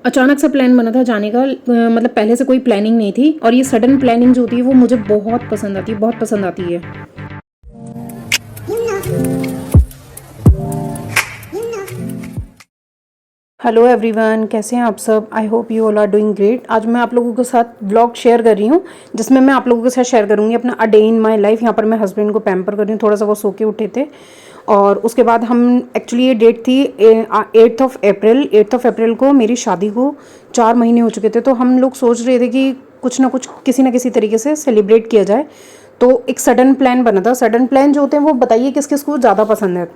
अचानक से प्लान बना था जाने का, मतलब पहले से कोई प्लानिंग नहीं थी। और ये सडन प्लानिंग जो होती है वो मुझे बहुत पसंद आती है, बहुत पसंद आती है। हेलो एवरीवन, कैसे हैं आप सब? I hope you all are doing great. आज मैं आप लोगों के साथ व्लॉग शेयर कर रही हूँ जिसमें मैं आप लोगों के साथ शेयर करूँगी अपना a day in my life. यहाँ पर मैं हस्बैंड को पैम्पर कर रही हूँ, थोड़ा सा वो सो के उठे थे। और उसके बाद हम एक्चुअली ये डेट थी 8 अप्रैल को मेरी शादी को 4 महीने हो चुके थे। तो हम लोग सोच रहे थे कि कुछ ना कुछ किसी ना किसी तरीके से सेलिब्रेट किया जाए। तो एक सडन प्लान बना था। सडन प्लान जो होते हैं वो बताइए किस किस को ज़्यादा पसंद है?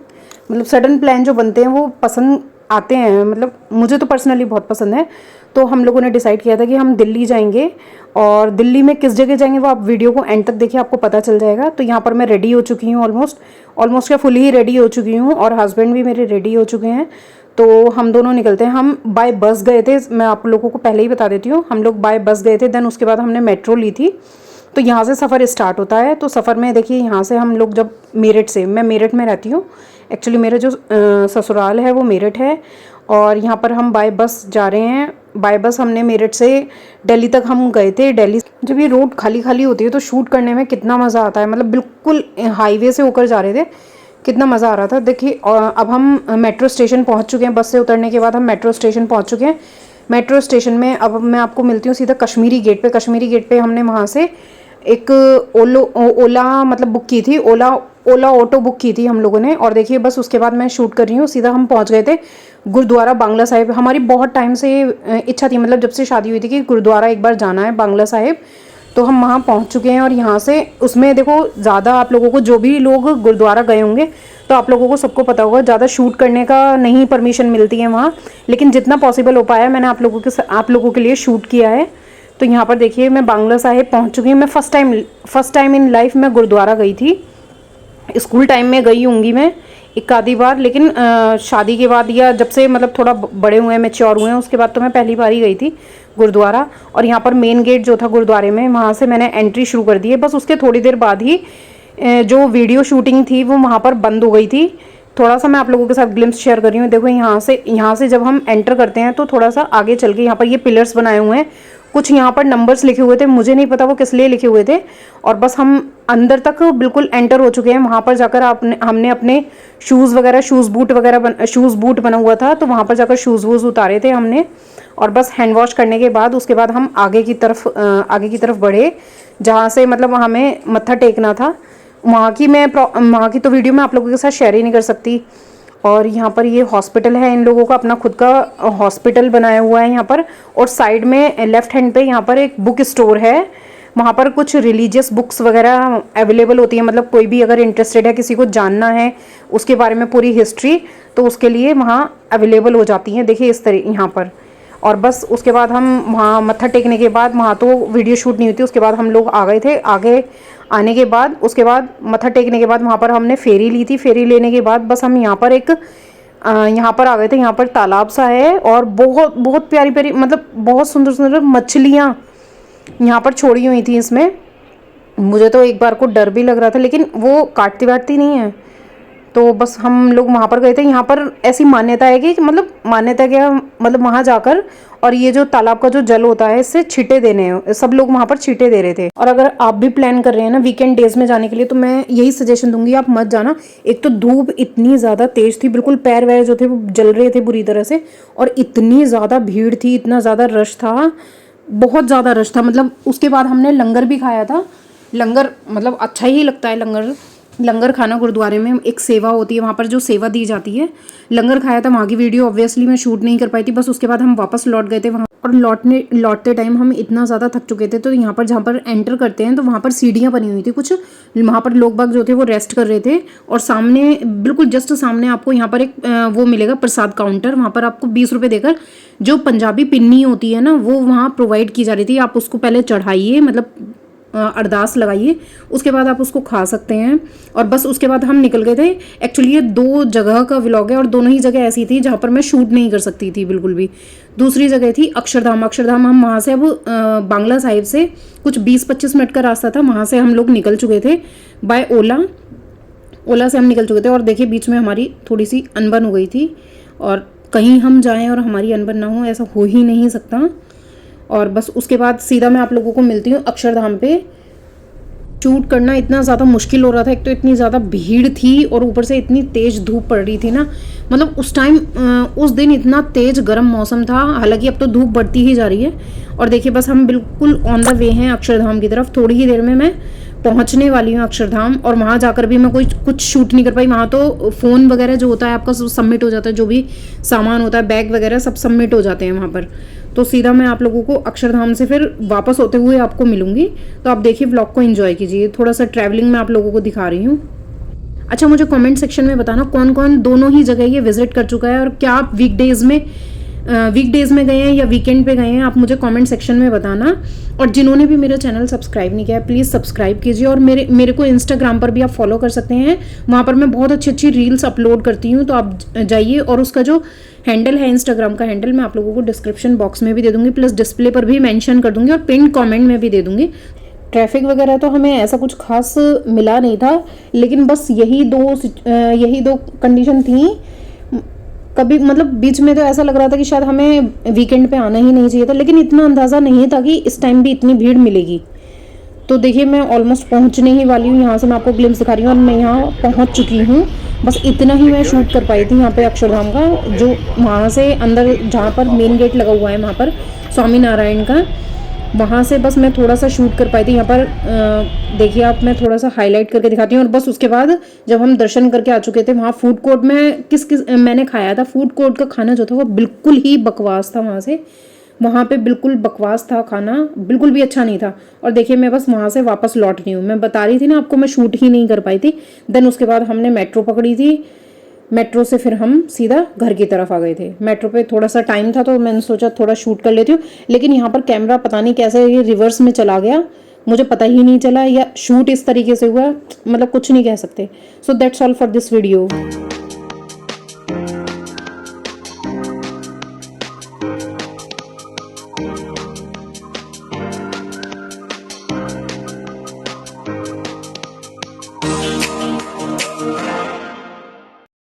मतलब सडन प्लान जो बनते हैं वो पसंद आते हैं, मतलब मुझे तो पर्सनली बहुत पसंद है। तो हम लोगों ने डिसाइड किया था कि हम दिल्ली जाएंगे। और दिल्ली में किस जगह जाएंगे वो आप वीडियो को एंड तक देखिए, आपको पता चल जाएगा। तो यहाँ पर मैं रेडी हो चुकी हूँ, ऑलमोस्ट क्या फुल ही रेडी हो चुकी हूँ, और हस्बैंड भी मेरे रेडी हो चुके हैं। तो हम दोनों निकलते हैं। हम बाय बस गए थे, मैं आप लोगों को पहले ही बता देती हूँ। हम लोग बाय बस गए थे, देन उसके बाद हमने मेट्रो ली थी। तो यहाँ से सफ़र स्टार्ट होता है। तो सफ़र में देखिए, यहाँ से हम लोग जब मेरठ से, मैं मेरठ में रहती हूँ एक्चुअली, मेरा जो ससुराल है वो मेरठ है। और यहाँ पर हम बाय बस जा रहे हैं। बाय बस हमने मेरठ से दिल्ली तक हम गए थे। दिल्ली जब ये रोड खाली खाली होती है तो शूट करने में कितना मज़ा आता है, मतलब बिल्कुल हाईवे से होकर जा रहे थे, कितना मज़ा आ रहा था। देखिए अब हम मेट्रो स्टेशन पहुँच चुके हैं। बस से उतरने के बाद हम मेट्रो स्टेशन पहुँच चुके हैं। मेट्रो स्टेशन में अब मैं आपको मिलती हूँ सीधा कश्मीरी गेट पे। कश्मीरी गेट पे हमने वहाँ से एक ओला मतलब बुक की थी, ओला ऑटो बुक की थी हम लोगों ने। और देखिए बस उसके बाद मैं शूट कर रही हूँ, सीधा हम पहुँच गए थे गुरुद्वारा बांग्ला साहिब। हमारी बहुत टाइम से इच्छा थी, मतलब जब से शादी हुई थी, कि गुरुद्वारा एक बार जाना है बांग्ला साहिब। तो हम वहाँ पहुँच चुके हैं। और यहाँ से उसमें देखो, ज़्यादा आप लोगों को, जो भी लोग गुरुद्वारा गए होंगे तो आप लोगों को सबको पता होगा, ज़्यादा शूट करने का नहीं परमिशन मिलती है वहाँ। लेकिन जितना पॉसिबल हो पाया मैंने आप लोगों के लिए शूट किया है। तो यहाँ पर देखिए मैं बांग्ला साहिब पहुँच चुकी हूँ। मैं फर्स्ट टाइम इन लाइफ मैं गुरुद्वारा गई थी। स्कूल टाइम में गई होंगी मैं एक आधी बार, लेकिन शादी के बाद या जब से मतलब थोड़ा बड़े हुए हैं, मैच्योर हुए हैं, उसके बाद तो मैं पहली बार ही गई थी गुरुद्वारा। और यहाँ पर मेन गेट जो था गुरुद्वारे में, वहाँ से मैंने एंट्री शुरू कर दी है। बस उसके थोड़ी देर बाद ही जो वीडियो शूटिंग थी वो वहाँ पर बंद हो गई थी। थोड़ा सा मैं आप लोगों के साथ ग्लिम्स शेयर कर रही हूँ। देखो यहाँ से जब हम एंटर करते हैं तो थोड़ा सा आगे चल के यहाँ पर ये पिलर्स बनाए हुए हैं, कुछ यहाँ पर नंबर्स लिखे हुए थे, मुझे नहीं पता वो किस लिए लिखे हुए थे। और बस हम अंदर तक बिल्कुल एंटर हो चुके हैं। वहाँ पर जाकर हमने अपने शूज़ बूट बना हुआ था, तो वहाँ पर जाकर शूज़ वूज़ उतारे थे हमने। और बस हैंड वॉश करने के बाद उसके बाद हम आगे की तरफ बढ़े, जहाँ से मतलब हमें मत्था टेकना था। वहाँ की तो वीडियो मैं आप लोगों के साथ शेयर ही नहीं कर सकती। और यहाँ पर ये हॉस्पिटल है, इन लोगों का अपना खुद का हॉस्पिटल बनाया हुआ है यहाँ पर। और साइड में लेफ्ट हैंड पे यहाँ पर एक बुक स्टोर है, वहाँ पर कुछ रिलीजियस बुक्स वगैरह अवेलेबल होती है। मतलब कोई भी अगर इंटरेस्टेड है, किसी को जानना है उसके बारे में पूरी हिस्ट्री, तो उसके लिए वहाँ अवेलेबल हो जाती हैं। देखिए इस तरह यहाँ पर। और बस उसके बाद हम वहाँ मत्था टेकने के बाद, वहाँ तो वीडियो शूट नहीं हुई, उसके बाद हम लोग आ गए थे। आगे आने के बाद, उसके बाद मत्था टेकने के बाद वहाँ पर हमने फेरी ली थी। फेरी लेने के बाद बस हम यहाँ पर यहाँ पर आ गए थे। यहाँ पर तालाब सा है और बहुत बहुत प्यारी प्यारी, मतलब बहुत सुंदर सुंदर मछलियाँ यहाँ पर छोड़ी हुई थी इसमें। मुझे तो एक बार को डर भी लग रहा था, लेकिन वो काटती वाटती नहीं है। तो बस हम लोग वहाँ पर गए थे। यहाँ पर ऐसी मान्यता है कि मतलब मान्यता क्या, मतलब वहाँ जाकर, और ये जो तालाब का जो जल होता है इससे छींटे देने हैं, सब लोग वहाँ पर छींटे दे रहे थे। और अगर आप भी प्लान कर रहे हैं ना वीकेंड डेज में जाने के लिए, तो मैं यही सजेशन दूंगी, आप मत जाना। एक तो धूप इतनी ज़्यादा तेज थी, बिल्कुल पैर वैर जो थे वो जल रहे थे बुरी तरह से। और इतनी ज़्यादा भीड़ थी, इतना ज़्यादा रश था, बहुत ज़्यादा रश था। मतलब उसके बाद हमने लंगर भी खाया था। लंगर मतलब अच्छा ही लगता है लंगर खाना। गुरुद्वारे में एक सेवा होती है, वहाँ पर जो सेवा दी जाती है, लंगर खाया था। वहाँ की वीडियो ऑब्वियसली मैं शूट नहीं कर पाई थी। बस उसके बाद हम वापस लौट गए थे वहाँ। और लौटते टाइम हम इतना ज़्यादा थक चुके थे। तो यहाँ पर जहाँ पर एंटर करते हैं तो वहाँ पर सीढ़ियाँ बनी हुई थी कुछ, वहाँ पर लोग बाग जो थे वो रेस्ट कर रहे थे। और सामने, बिल्कुल जस्ट सामने आपको यहाँ पर एक वो मिलेगा प्रसाद काउंटर। वहाँ पर आपको 20 रुपये देकर जो पंजाबी पिन्नी होती है ना, वो वहाँ प्रोवाइड की जा रही थी। आप उसको पहले चढ़ाइए, मतलब अरदास लगाइए, उसके बाद आप उसको खा सकते हैं। और बस उसके बाद हम निकल गए थे। एक्चुअली ये 2 जगह का व्लॉग है और दोनों ही जगह ऐसी थी जहाँ पर मैं शूट नहीं कर सकती थी बिल्कुल भी। दूसरी जगह थी अक्षरधाम। हम वहाँ से अब बांग्ला साहिब से कुछ 20-25 मिनट का रास्ता था, वहाँ से हम लोग निकल चुके थे बाय ओला से हम निकल चुके थे। और देखिए बीच में हमारी थोड़ी सी अनबन हो गई थी और कहीं हम जाएं और हमारी अनबन ना हो, ऐसा हो ही नहीं सकता। और बस उसके बाद सीधा मैं आप लोगों को मिलती हूँ अक्षरधाम पे। शूट करना इतना ज़्यादा मुश्किल हो रहा था, एक तो इतनी ज़्यादा भीड़ थी और ऊपर से इतनी तेज़ धूप पड़ रही थी ना, मतलब उस टाइम उस दिन इतना तेज़ गर्म मौसम था। हालांकि अब तो धूप बढ़ती ही जा रही है। और देखिए बस हम बिल्कुल ऑन द वे हैं अक्षरधाम की तरफ। थोड़ी ही देर में मैं पहुंचने वाली हूँ अक्षरधाम। और वहाँ जाकर भी मैं कुछ शूट नहीं कर पाई। वहाँ तो फ़ोन वगैरह जो होता है आपका सबमिट हो जाता है, जो भी सामान होता है, बैग वगैरह सब सबमिट हो जाते हैं वहाँ पर। तो सीधा मैं आप लोगों को अक्षरधाम से फिर वापस होते हुए आपको मिलूंगी। तो आप देखिए व्लॉग को एंजॉय कीजिए। थोड़ा सा ट्रैवलिंग मैं आप लोगों को दिखा रही हूँ। अच्छा, मुझे कमेंट सेक्शन में बताना कौन कौन दोनों ही जगह ये विजिट कर चुका है, और क्या आप वीकडेज में गए हैं या वीकेंड पे गए हैं, आप मुझे कमेंट सेक्शन में बताना। और जिन्होंने भी मेरा चैनल सब्सक्राइब नहीं किया है प्लीज़ सब्सक्राइब कीजिए। और मेरे को इंस्टाग्राम पर भी आप फॉलो कर सकते हैं। वहाँ पर मैं बहुत अच्छी अच्छी रील्स अपलोड करती हूँ, तो आप जाइए। और उसका जो हैंडल है, इंस्टाग्राम का हैंडल, मैं आप लोगों को डिस्क्रिप्शन बॉक्स में भी दे दूंगी, प्लस डिस्प्ले पर भी मेंशन कर दूंगी और पिन कमेंट में भी दे दूंगी। ट्रैफिक वगैरह तो हमें ऐसा कुछ खास मिला नहीं था, लेकिन बस यही दो कंडीशन थी। कभी मतलब बीच में तो ऐसा लग रहा था कि शायद हमें वीकेंड पे आना ही नहीं चाहिए था, लेकिन इतना अंदाज़ा नहीं था कि इस टाइम भी इतनी भीड़ मिलेगी। तो देखिए मैं ऑलमोस्ट पहुंचने ही वाली हूँ। यहाँ से मैं आपको ग्लिम्स दिखा रही हूँ और मैं यहाँ पहुँच चुकी हूँ। बस इतना ही मैं शूट कर पाई थी यहाँ पे अक्षरधाम का। जो वहाँ से अंदर जहाँ पर मेन गेट लगा हुआ है वहाँ पर स्वामी नारायण का, वहाँ से बस मैं थोड़ा सा शूट कर पाई थी। यहाँ पर देखिए आप, मैं थोड़ा सा हाईलाइट करके दिखाती हूँ। और बस उसके बाद जब हम दर्शन करके आ चुके थे, वहाँ फूड कोर्ट में मैंने खाया था। फूड कोर्ट का खाना जो था वो बिल्कुल ही बकवास था। वहाँ पे बिल्कुल बकवास था खाना, बिल्कुल भी अच्छा नहीं था। और देखिए मैं बस वहाँ से वापस लौट रही हूँ। मैं बता रही थी ना आपको, मैं शूट ही नहीं कर पाई थी। देन उसके बाद हमने मेट्रो पकड़ी थी। मेट्रो से फिर हम सीधा घर की तरफ आ गए थे। मेट्रो पे थोड़ा सा टाइम था तो मैंने सोचा थोड़ा शूट कर लेती हूँ, लेकिन यहाँ पर कैमरा पता नहीं कैसे ये रिवर्स में चला गया, मुझे पता ही नहीं चला, या शूट इस तरीके से हुआ, मतलब कुछ नहीं कह सकते। So that's all for this video.